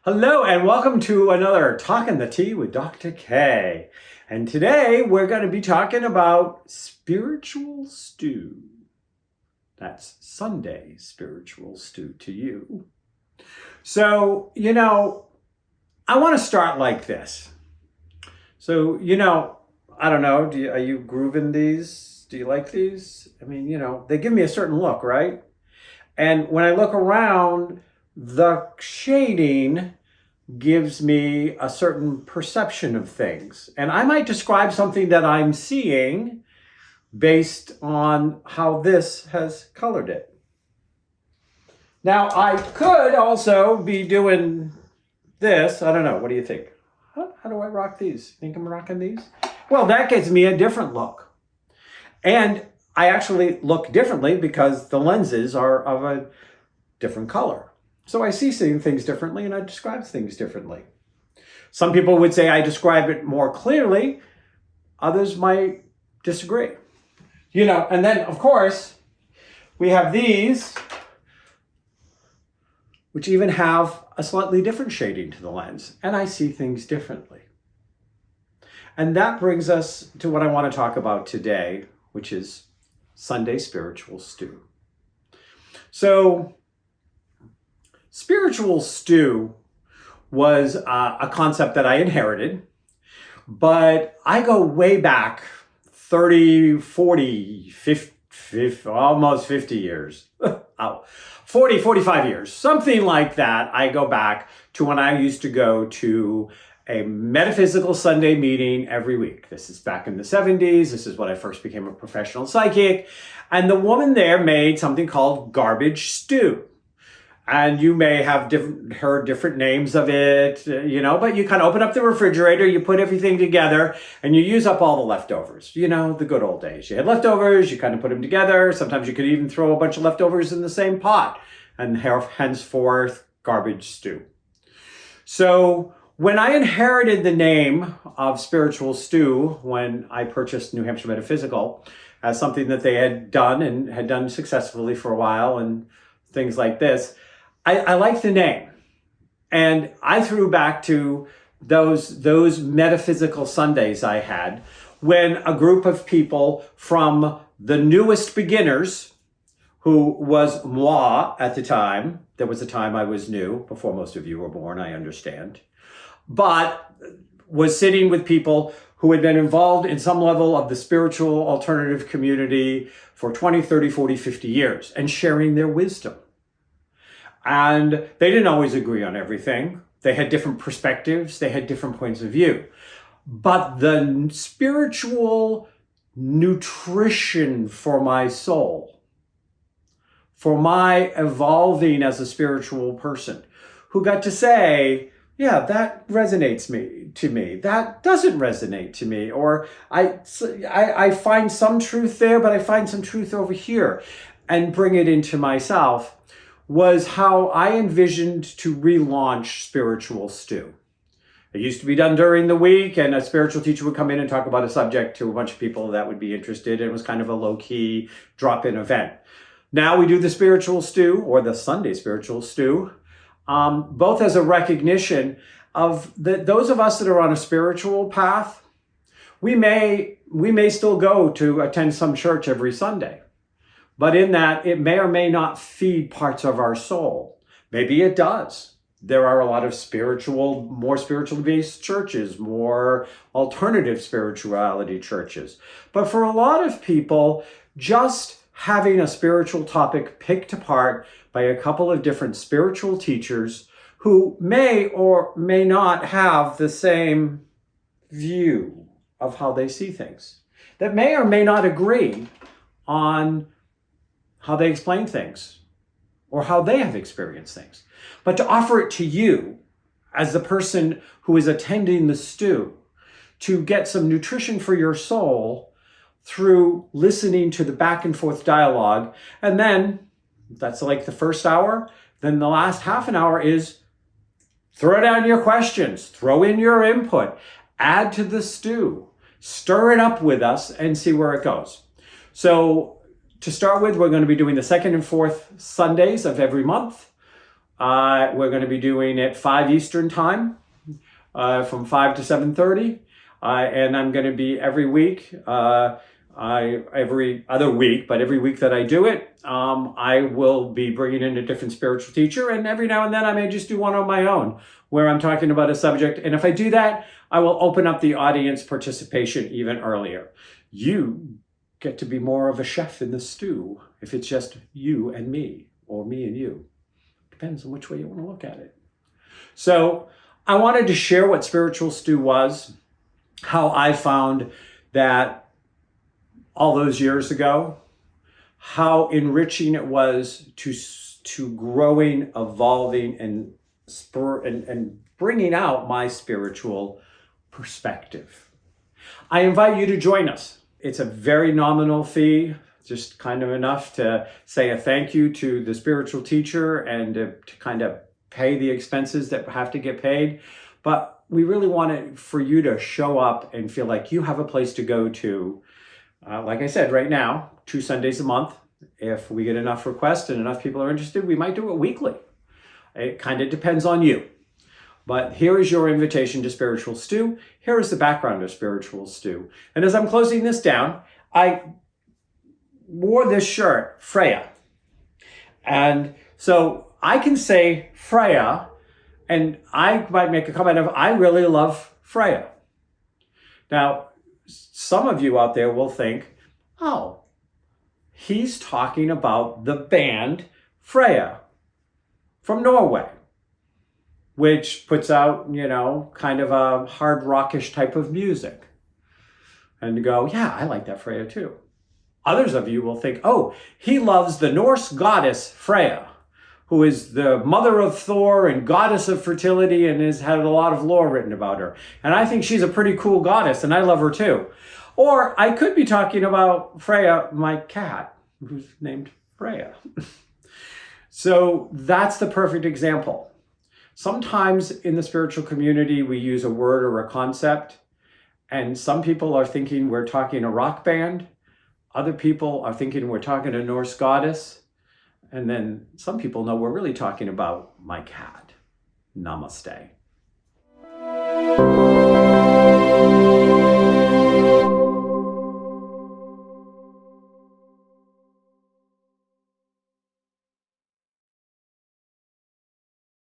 Hello and welcome to another Talking the Tea with Dr. K. And today we're going to be talking about spiritual stew. That's Sunday spiritual stew to you. So, I want to start like this. So, I don't know, are you grooving these? Do you like these? I mean, they give me a certain look, right? And when I look around, the shading gives me a certain perception of things. And I might describe something that I'm seeing based on how this has colored it. Now, I could also be doing this. I don't know. What do you think? How do I rock these? Think I'm rocking these? Well, that gives me a different look. And I actually look differently because the lenses are of a different color. So I see things differently and I describe things differently. Some people would say I describe it more clearly. Others might disagree. And then, of course, we have these, which even have a slightly different shading to the lens. And I see things differently. And that brings us to what I want to talk about today, which is Sunday spiritual stew. So, spiritual stew was a concept that I inherited, but I go way back 30, 40, 50, almost 50 years. 40, 45 years, something like that. I go back to when I used to go to a metaphysical Sunday meeting every week. This is back in the 70s. This is when I first became a professional psychic. And the woman there made something called garbage stew. And you may have heard different names of it, but you kind of open up the refrigerator, you put everything together, and you use up all the leftovers. The good old days. You had leftovers, you kind of put them together. Sometimes you could even throw a bunch of leftovers in the same pot, and henceforth, garbage stew. So when I inherited the name of spiritual stew, when I purchased New Hampshire Metaphysical, as something that they had done and had done successfully for a while and things like this, I like the name. And I threw back to those metaphysical Sundays I had when a group of people from the newest beginners, who was moi at the time. There was a time I was new, before most of you were born, I understand. But was sitting with people who had been involved in some level of the spiritual alternative community for 20, 30, 40, 50 years and sharing their wisdom. And they didn't always agree on everything. They had different perspectives. They had different points of view. But the spiritual nutrition for my soul, for my evolving as a spiritual person, who got to say, yeah, that resonates to me. That doesn't resonate to me. Or I find some truth there, but I find some truth over here, and bring it into myself, was how I envisioned to relaunch spiritual stew. It used to be done during the week, and a spiritual teacher would come in and talk about a subject to a bunch of people that would be interested. It was kind of a low-key drop-in event. Now we do the spiritual stew, or the Sunday spiritual stew, both as a recognition of those of us that are on a spiritual path. We may still go to attend some church every Sunday. But in that, it may or may not feed parts of our soul. Maybe it does. There are a lot of more spiritually based churches, more alternative spirituality churches. But for a lot of people, just having a spiritual topic picked apart by a couple of different spiritual teachers who may or may not have the same view of how they see things, that may or may not agree on how they explain things or how they have experienced things. But to offer it to you as the person who is attending the stew, to get some nutrition for your soul through listening to the back and forth dialogue. And then that's like the first hour. Then the last half an hour is throw down your questions, throw in your input, add to the stew, stir it up with us and see where it goes. So to start with, we're going to be doing the second and fourth Sundays of every month. We're going to be doing it 5 Eastern time, from 5 to 7:30. And I'm going to be every week, every other week, but every week that I do it, I will be bringing in a different spiritual teacher. And every now and then I may just do one on my own where I'm talking about a subject. And if I do that, I will open up the audience participation even earlier. You get to be more of a chef in the stew if it's just you and me, or me and you. Depends on which way you want to look at it. So I wanted to share what Spiritual Stew was, how I found that all those years ago, how enriching it was to growing, evolving, and bringing out my spiritual perspective. I invite you to join us. It's a very nominal fee, just kind of enough to say a thank you to the spiritual teacher and to kind of pay the expenses that have to get paid. But we really want it for you to show up and feel like you have a place to go to. Like I said, right now, 2 Sundays a month. If we get enough requests and enough people are interested, we might do it weekly. It kind of depends on you. But here is your invitation to Spiritual Stew. Here is the background of Spiritual Stew. And as I'm closing this down, I wore this shirt, Freya. And so I can say Freya, and I might make a comment of, I really love Freya. Now, some of you out there will think, oh, he's talking about the band Freya from Norway, which puts out, kind of a hard rockish type of music. And you go, yeah, I like that Freya too. Others of you will think, oh, he loves the Norse goddess Freya, who is the mother of Thor and goddess of fertility and has had a lot of lore written about her. And I think she's a pretty cool goddess and I love her too. Or I could be talking about Freya, my cat, who's named Freya. So that's the perfect example. Sometimes in the spiritual community, we use a word or a concept, and some people are thinking we're talking a rock band. Other people are thinking we're talking a Norse goddess. And then some people know we're really talking about my cat. Namaste.